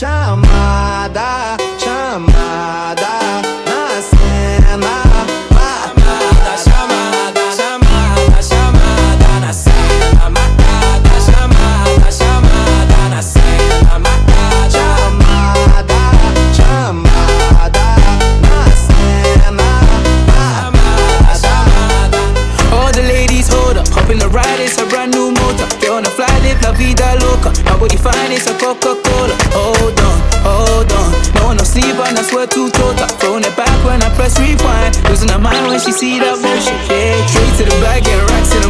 chamada, chamada na cena. Chamada, chamada, chamada, chamada na cena. Marcada, chamada, chamada na cena. Marcada, chamada, chamada na cena. Chamada, chamada. All the ladies hold up, hop in the ride, it's a brand new motor. Get on the fly, live la vida loca. My body fine, it's a Coca-Cola. Hold on, hold on. No one no sleep and I swear to total. Throwing it back when I press rewind. Losing her mind when she see that motion. Yeah, straight to the bag, getting racks in